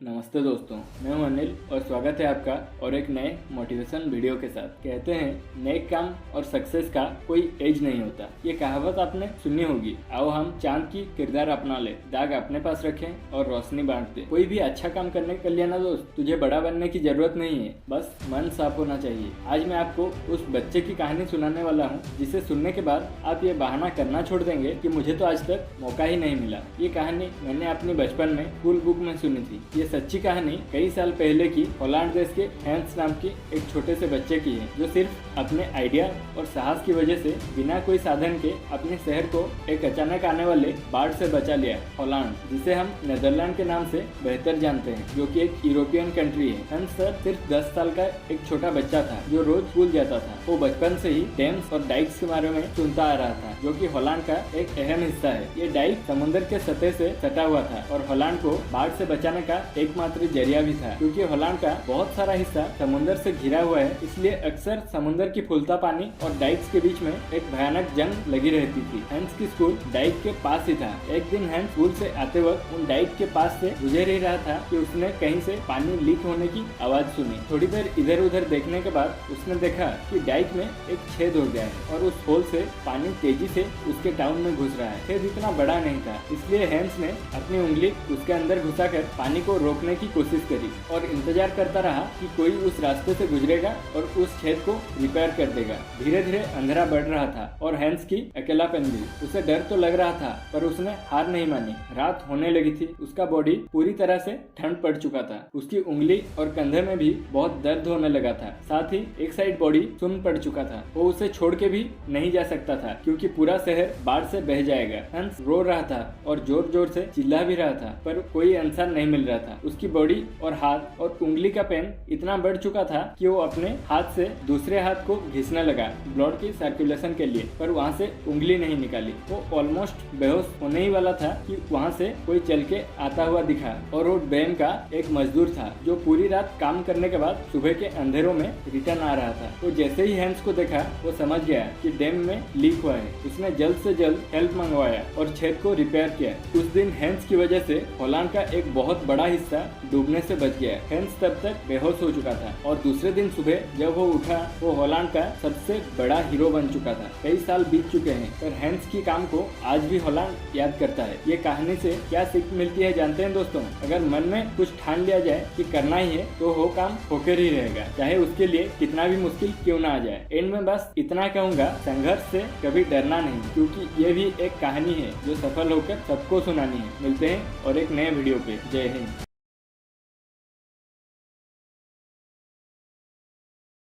नमस्ते दोस्तों, मैं हूं अनिल और स्वागत है आपका और एक नए मोटिवेशन वीडियो के साथ। कहते हैं नेक काम और सक्सेस का कोई एज नहीं होता। ये कहावत आपने सुनी होगी। आओ हम चांद की किरदार अपना ले, दाग अपने पास रखें और रोशनी बांट दे। कोई भी अच्छा काम करने के लिए ना दोस्त, तुझे बड़ा बनने की जरूरत नहीं है, बस मन साफ होना चाहिए। आज मैं आपको उस बच्चे की कहानी सुनाने वाला हूँ जिसे सुनने के बाद आप ये बहाना करना छोड़ देंगे कि मुझे तो आज तक मौका ही नहीं मिला। ये कहानी मैंने अपनी बचपन में स्कूल बुक में सुनी थी। ये सच्ची कहानी कई साल पहले की हॉलैंड देश के हैंस नाम की एक छोटे से बच्चे की है, जो सिर्फ अपने आइडिया और साहस की वजह से बिना कोई साधन के अपने शहर को एक अचानक आने वाले बाढ़ से बचा लिया। हॉलैंड, जिसे हम नीदरलैंड के नाम से बेहतर जानते हैं, जो कि एक यूरोपियन कंट्री है। हैंस सिर्फ 10 साल का एक छोटा बच्चा था जो रोज स्कूल जाता था। वो बचपन से ही डैम्स और डाइक्स के बारे में सुनता आ रहा था, जो कि हॉलैंड का एक अहम हिस्सा है। ये डाइक समुद्र के सतह से सटा हुआ था और हॉलैंड को बाढ़ से बचाने का एकमात्र जरिया भी था। क्योंकि हॉलैंड का बहुत सारा हिस्सा समुद्र से घिरा हुआ है, इसलिए अक्सर समुद्र की फूलता पानी और डाइक्स के बीच में एक भयानक जंग लगी रहती थी। हैंस की स्कूल डाइक के पास ही था। एक दिन हैंस स्कूल से आते वक्त उन डाइक के पास से गुजर ही रहा था कि उसने कहीं से पानी लीक होने की आवाज सुनी। थोड़ी देर इधर उधर देखने के बाद उसने देखा कि डाइक में एक छेद हो गया है और उस होल से पानी तेजी से उसके टाउन में घुस रहा है। छेद इतना बड़ा नहीं था, इसलिए हैंस ने अपनी उंगली उसके अंदर घुसाकर पानी को रोकने की कोशिश करी और इंतजार करता रहा कि कोई उस रास्ते से गुजरेगा और उस छेद को रिपेयर कर देगा। धीरे धीरे अंधेरा बढ़ रहा था और हैंस की अकेलापन भी। उसे डर तो लग रहा था, पर उसने हार नहीं मानी। रात होने लगी थी। उसका बॉडी पूरी तरह से ठंड पड़ चुका था। उसकी उंगली और कंधे में भी बहुत दर्द होने लगा था। साथ ही एक साइड बॉडी सुन्न पड़ चुका था। वो उसे छोड़ के भी नहीं जा सकता था, क्योंकि पूरा शहर बाढ़ से बह जाएगा। हैंस रो रहा था और जोर जोर से चिल्ला भी रहा था, पर कोई आंसर नहीं मिल रहा था। उसकी बॉडी और हाथ और उंगली का पेन इतना बढ़ चुका था कि वो अपने हाथ से दूसरे हाथ को घिसने लगा ब्लड की सर्कुलेशन के लिए, पर वहाँ से उंगली नहीं निकाली। वो ऑलमोस्ट बेहोश होने ही वाला था कि वहाँ से कोई चल के आता हुआ दिखा और वो डैम का एक मजदूर था, जो पूरी रात काम करने के बाद सुबह के अंधेरों में रिटर्न आ रहा था। तो जैसे ही हैंस को देखा, वो समझ गया कि डैम में लीक हुआ है। उसने जल्द से जल्द हेल्प मंगवाया और छेद को रिपेयर किया। उस दिन हैंस की वजह से हॉलैंड का एक बहुत बड़ा हिस्सा डूबने से बच गया। हैंस तब तक बेहोश हो चुका था और दूसरे दिन सुबह जब वो उठा, वो हॉलैंड का सबसे बड़ा हीरो बन चुका था। कई साल बीत चुके हैं, पर हैंस की काम को आज भी हॉलैंड याद करता है। ये कहानी से क्या सीख मिलती है जानते हैं दोस्तों? अगर मन में कुछ ठान लिया जाए कि करना ही है, तो वो काम होकर ही रहेगा, चाहे उसके लिए कितना भी मुश्किल क्यों ना आ जाए। एंड में बस इतना कहूंगा, संघर्ष से कभी डरना नहीं, क्योंकि ये भी एक कहानी है जो सफल होकर सबको सुनानी है। मिलते हैं और एक नए वीडियो पे। जय हिंद।